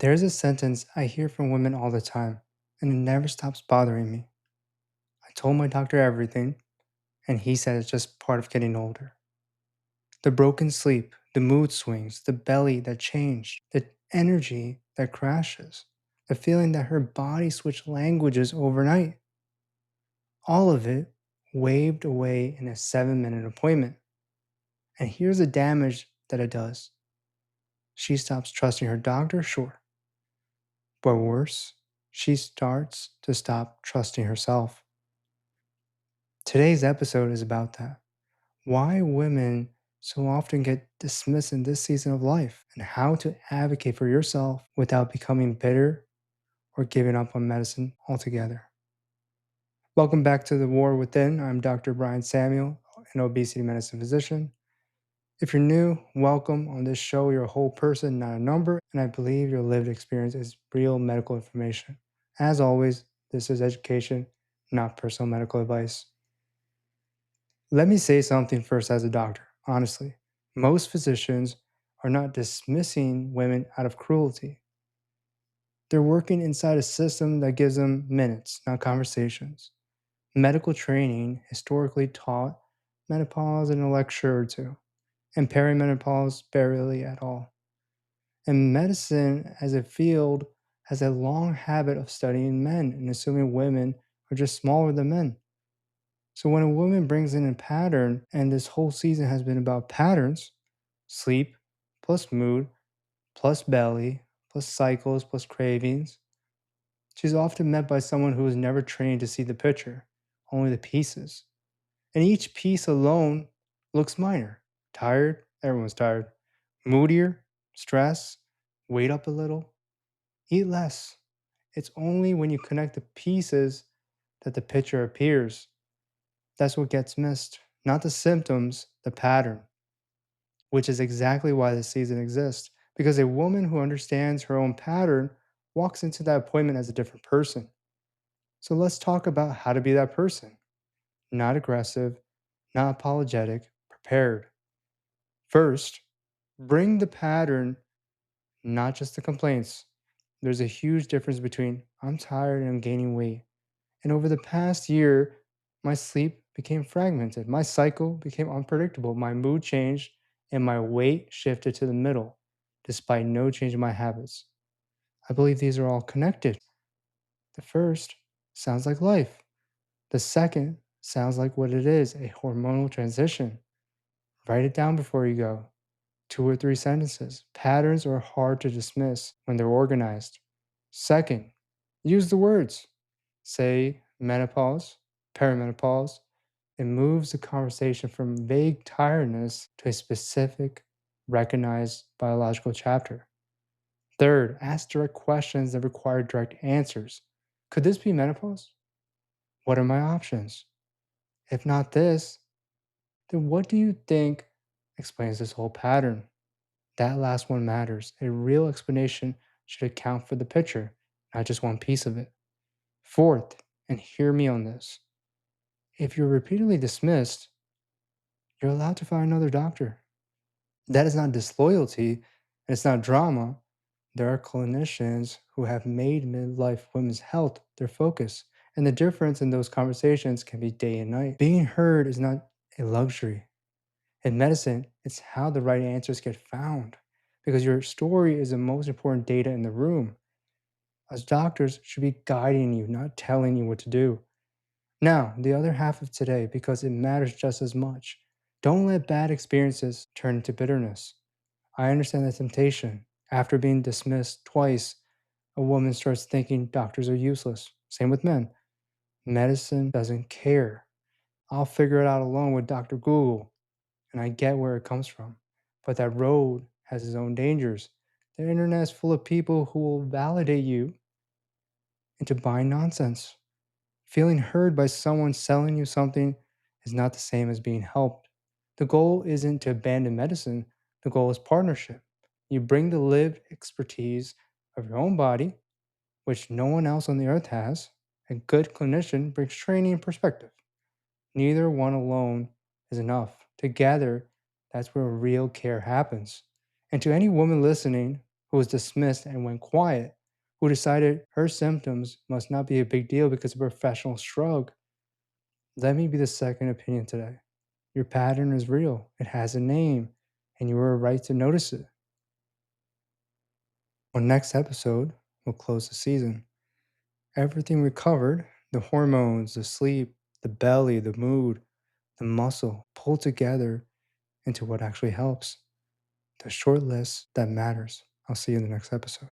There's a sentence I hear from women all the time, and it never stops bothering me. I told my doctor everything, and he said it's just part of getting older. The broken sleep, the mood swings, the belly that changed, the energy that crashes, the feeling that her body switched languages overnight. All of it waved away in a 7-minute appointment. And here's the damage that it does. She stops trusting her doctor, sure, but worse, she starts to stop trusting herself. Today's episode is about that. Why women so often get dismissed in this season of life, and how to advocate for yourself without becoming bitter or giving up on medicine altogether. Welcome back to The War Within. I'm Dr. Brian Samuel, an obesity medicine physician. If you're new, welcome. On this show, you're a whole person, not a number, and I believe your lived experience is real medical information. As always, this is education, not personal medical advice. Let me say something first as a doctor, honestly. Most physicians are not dismissing women out of cruelty. They're working inside a system that gives them minutes, not conversations. Medical training historically taught menopause in a lecture or two, and perimenopause barely at all. And medicine as a field has a long habit of studying men and assuming women are just smaller than men. So when a woman brings in a pattern, and this whole season has been about patterns, sleep plus mood plus belly plus cycles plus cravings, she's often met by someone who was never trained to see the picture, only the pieces. And each piece alone looks minor. Tired, everyone's tired. Moodier, stress, wait up a little, eat less. It's only when you connect the pieces that the picture appears. That's what gets missed, not the symptoms, the pattern, which is exactly why this season exists. Because a woman who understands her own pattern walks into that appointment as a different person. So let's talk about how to be that person. Not aggressive, not apologetic, prepared. First, bring the pattern, not just the complaints. There's a huge difference between I'm tired and I'm gaining weight. And over the past year, my sleep became fragmented. My cycle became unpredictable. My mood changed and my weight shifted to the middle, despite no change in my habits. I believe these are all connected. The first sounds like life. The second sounds like what it is, a hormonal transition. Write it down before you go. 2 or 3 sentences. Patterns are hard to dismiss when they're organized. Second, use the words. Say menopause, perimenopause. It moves the conversation from vague tiredness to a specific, recognized biological chapter. Third, ask direct questions that require direct answers. Could this be menopause? What are my options? If not this, then what do you think explains this whole pattern? That last one matters. A real explanation should account for the picture, not just one piece of it. Fourth, and hear me on this, if you're repeatedly dismissed, you're allowed to find another doctor. That is not disloyalty, and it's not drama. There are clinicians who have made midlife women's health their focus, and the difference in those conversations can be day and night. Being heard is not a luxury. In medicine, it's how the right answers get found, because your story is the most important data in the room. As doctors should be guiding you, not telling you what to do. Now, the other half of today, because it matters just as much. Don't let bad experiences turn into bitterness. I understand the temptation. After being dismissed twice, a woman starts thinking doctors are useless. Same with men. Medicine doesn't care. I'll figure it out alone with Dr. Google, and I get where it comes from. But that road has its own dangers. The internet is full of people who will validate you into buying nonsense. Feeling heard by someone selling you something is not the same as being helped. The goal isn't to abandon medicine, the goal is partnership. You bring the lived expertise of your own body, which no one else on the earth has. A good clinician brings training and perspective. Neither one alone is enough. Together, that's where real care happens. And to any woman listening, who was dismissed and went quiet, who decided her symptoms must not be a big deal because of a professional shrug. Let me be the second opinion today. Your pattern is real, it has a name, and you are right to notice it. On next episode, we'll close the season. Everything we covered, the hormones, the sleep, the belly, the mood, the muscle, pulled together into what actually helps. The short list that matters. I'll see you in the next episode.